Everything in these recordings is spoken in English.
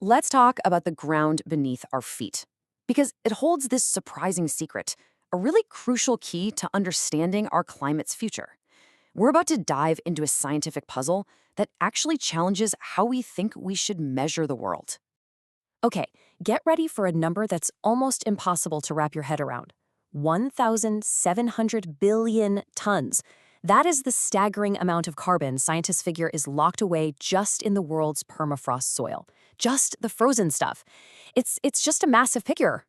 Let's talk about the ground beneath our feet, because it holds this surprising secret, a really crucial key to understanding our climate's future. We're about to dive into a scientific puzzle that actually challenges how we think we should measure the world. Okay, get ready for a number that's almost impossible to wrap your head around. 1,700 billion tons. That is the staggering amount of carbon scientists figure is locked away just in the world's permafrost soil. Just the frozen stuff. It's just a massive figure.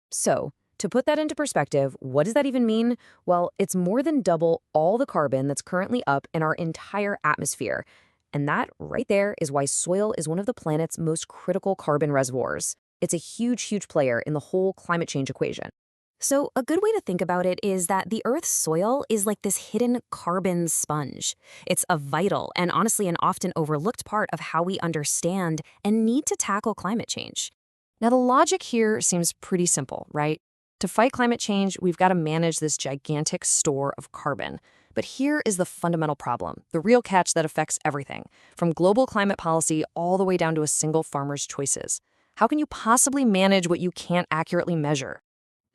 So, to put that into perspective, what does that even mean? Well, it's more than double all the carbon that's currently up in our entire atmosphere. And that right there is why soil is one of the planet's most critical carbon reservoirs. It's a huge, huge player in the whole climate change equation. So, a good way to think about it is that the Earth's soil is like this hidden carbon sponge. It's a vital and honestly an often overlooked part of how we understand and need to tackle climate change. Now, the logic here seems pretty simple, right? To fight climate change, we've got to manage this gigantic store of carbon. But here is the fundamental problem, the real catch that affects everything, from global climate policy all the way down to a single farmer's choices. How can you possibly manage what you can't accurately measure?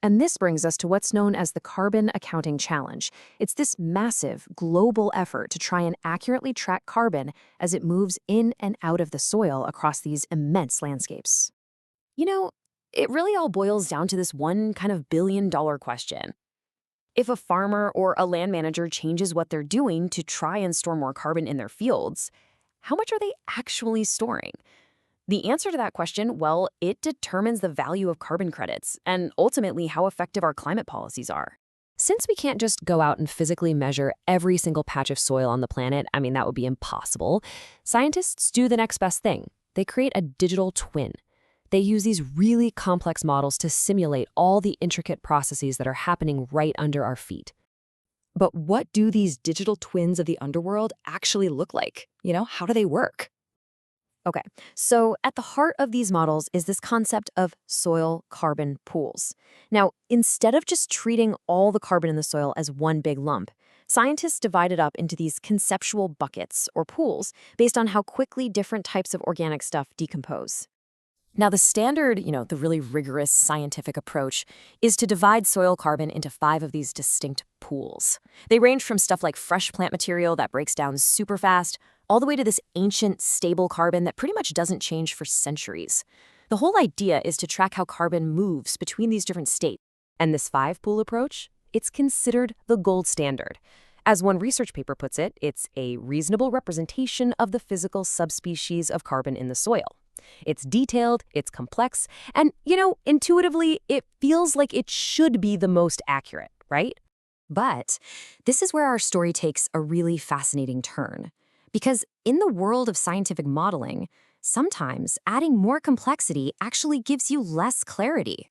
And this brings us to what's known as the Carbon Accounting Challenge. It's this massive, global effort to try and accurately track carbon as it moves in and out of the soil across these immense landscapes. You know, it really all boils down to this one kind of billion-dollar question. If a farmer or a land manager changes what they're doing to try and store more carbon in their fields, how much are they actually storing? The answer to that question, well, it determines the value of carbon credits and ultimately how effective our climate policies are. Since we can't just go out and physically measure every single patch of soil on the planet, that would be impossible, scientists do the next best thing. They create a digital twin. They use these really complex models to simulate all the intricate processes that are happening right under our feet. But what do these digital twins of the underworld actually look like? How do they work? Okay, so at the heart of these models is this concept of soil carbon pools. Now, instead of just treating all the carbon in the soil as one big lump, scientists divide it up into these conceptual buckets or pools based on how quickly different types of organic stuff decompose. Now, the standard, the really rigorous scientific approach is to divide soil carbon into 5 of these distinct pools. They range from stuff like fresh plant material that breaks down super fast, all the way to this ancient, stable carbon that pretty much doesn't change for centuries. The whole idea is to track how carbon moves between these different states. And this 5-pool approach, it's considered the gold standard. As one research paper puts it, it's a reasonable representation of the physical subspecies of carbon in the soil. It's detailed, it's complex, and, intuitively, it feels like it should be the most accurate, right? But this is where our story takes a really fascinating turn. Because in the world of scientific modeling, sometimes adding more complexity actually gives you less clarity.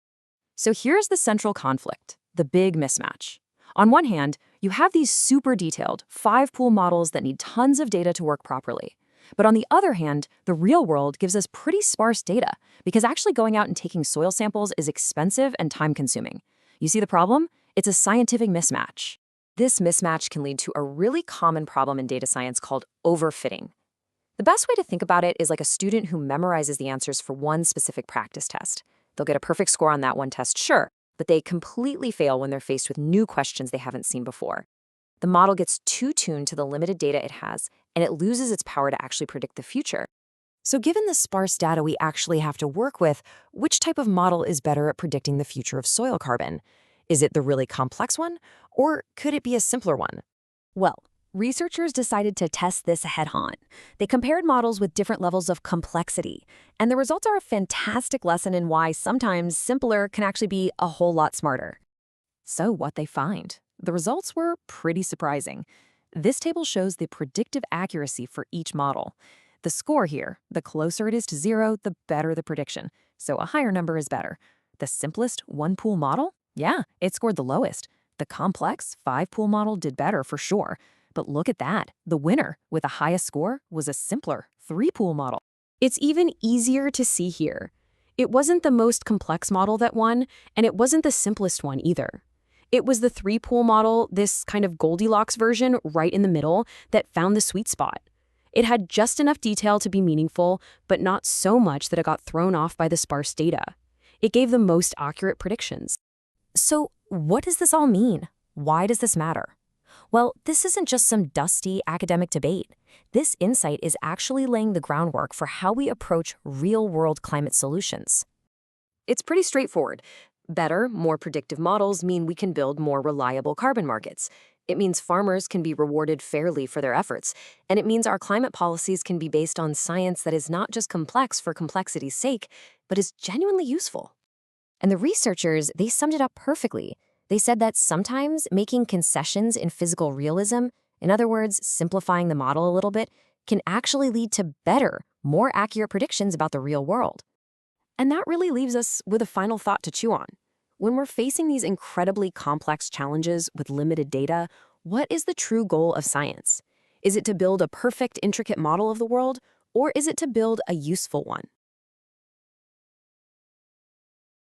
So here's the central conflict, the big mismatch. On one hand, you have these super detailed 5-pool models that need tons of data to work properly. But on the other hand, the real world gives us pretty sparse data because actually going out and taking soil samples is expensive and time-consuming. You see the problem? It's a scientific mismatch. This mismatch can lead to a really common problem in data science called overfitting. The best way to think about it is like a student who memorizes the answers for one specific practice test. They'll get a perfect score on that one test, sure, but they completely fail when they're faced with new questions they haven't seen before. The model gets too tuned to the limited data it has, and it loses its power to actually predict the future. So given the sparse data we actually have to work with, which type of model is better at predicting the future of soil carbon? Is it the really complex one, or could it be a simpler one? Well, researchers decided to test this head-on. They compared models with different levels of complexity, and the results are a fantastic lesson in why sometimes simpler can actually be a whole lot smarter. So what they find? The results were pretty surprising. This table shows the predictive accuracy for each model. The score here, the closer it is to 0, the better the prediction. So a higher number is better. The simplest 1-pool model? Yeah, it scored the lowest. The complex 5-pool model did better for sure. But look at that. The winner with the highest score was a simpler 3-pool model. It's even easier to see here. It wasn't the most complex model that won, and it wasn't the simplest one either. It was the 3-pool model, this kind of Goldilocks version right in the middle, that found the sweet spot. It had just enough detail to be meaningful, but not so much that it got thrown off by the sparse data. It gave the most accurate predictions. So, what does this all mean? Why does this matter? Well, this isn't just some dusty academic debate. This insight is actually laying the groundwork for how we approach real-world climate solutions. It's pretty straightforward. Better, more predictive models mean we can build more reliable carbon markets. It means farmers can be rewarded fairly for their efforts, and it means our climate policies can be based on science that is not just complex for complexity's sake, but is genuinely useful. And the researchers, they summed it up perfectly. They said that sometimes making concessions in physical realism, in other words, simplifying the model a little bit, can actually lead to better, more accurate predictions about the real world. And that really leaves us with a final thought to chew on. When we're facing these incredibly complex challenges with limited data, what is the true goal of science? Is it to build a perfect, intricate model of the world, or is it to build a useful one?